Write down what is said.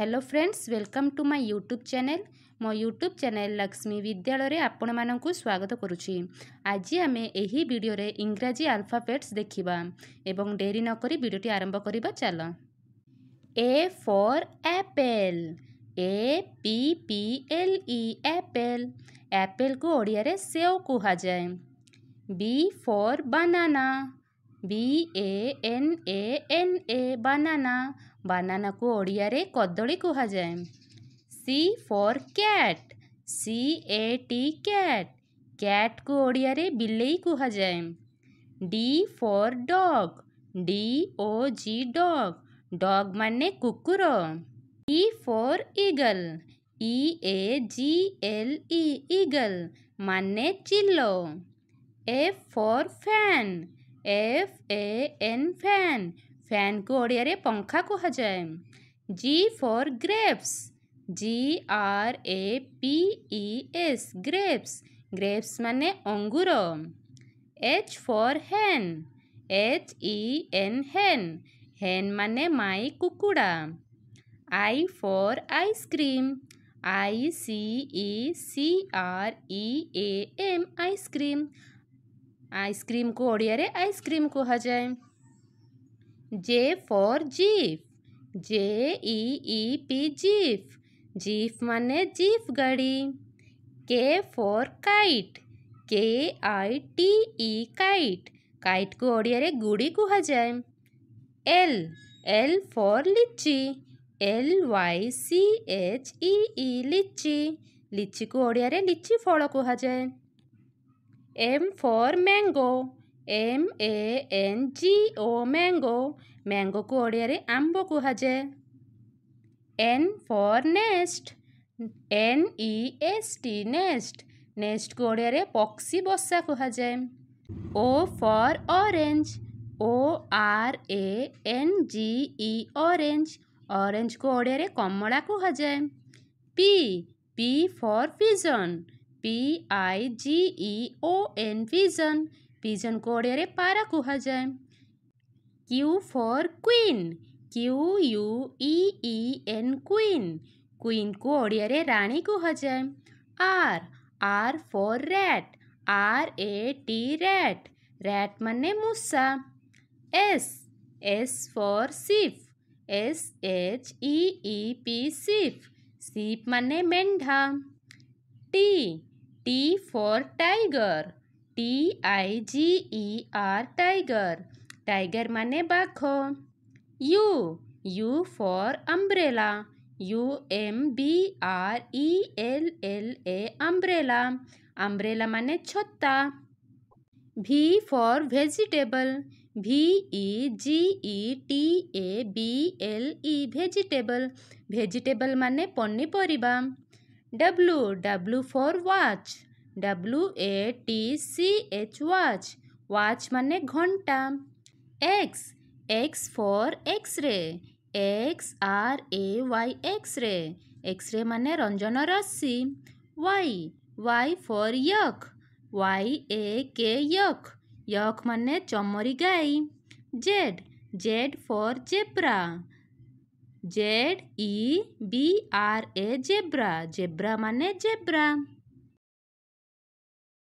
Hello friends, welcome to my YouTube channel. मो YouTube channel Lakshmi Vidyalaya रे आपण मानकु स्वागत करुछि। आज आम एही वीडियो रे इंग्राजी अल्फाबेट्स देखिबा एवं डेरी न करी वीडियोटी आरंभ करिबा। चलो। A for apple, A P P L E apple. Apple को ओडिया रे सेव कुहा जाए। B for banana, BANANA banana. Banana को ओडिया रे कदली कुहा जाए। C for cat, CAT cat. Cat को ओडिया रे बिलेई कुहा जाए। D for dog, DOG dog. Dog माने कुकुर। E for eagle, EAGLE eagle माने चिल्लो। F for fan, FAN fan. Fan को ओडिया रे पंखा कुहा जाए। G for grapes, GRAPES grapes. Grapes माने अंगूर। H for hen, HEN hen. Hen माने माई कुकुड़ा। I for ice cream, ICECREAM ice cream. Ice cream को ओडिया रे आइसक्रीम कुहा जाए। J for jeep, JEEP jeep. Jeep माने जीप गाड़ी। K for kite, KITE kite. Kite को ओडिया रे गुड़ी कुहा जाए। L फॉर लीची, LYCHEE लीची। लीची को ओडिया रे लीची फल कुहा जाए। M for mango, MANGO mango. Mango को ओडिया रे आंबो कुहा जाए। N for nest, NEST nest. Nest को ओडिया रे पक्षी बसा कुहा जाए। O for orange, ORANGE orange. Orange को ओडिया रे कमला कुहा जाए। P for pigeon, PIGEON pigeon. Pigeon को ओडिया रे पारा कुहा जाए। Q for queen, QUEEN queen. Queen को ओडिया रे रानी कुहा जाए। R for rat, RAT rat. Rat माने मूसा। S for ship, SHEEP ship. Ship माने मेंढा। T for tiger, TIGER tiger. Tiger माने बाघ। U for umbrella, UMBRELLA umbrella. Umbrella माने छत्ता। V for vegetable, VEGETABLE vegetable. Vegetable माने पनीपरिबा। W for watch, WATCH watch. Watch माने घंटा। X for x ray, XRAY x ray. X ray माने रंजन रश्मि। Y for yak, YAK yak. Yak माने चमरी गाई। Z for zebra, ZEBRA zebra. Zebra माने जेब्रा।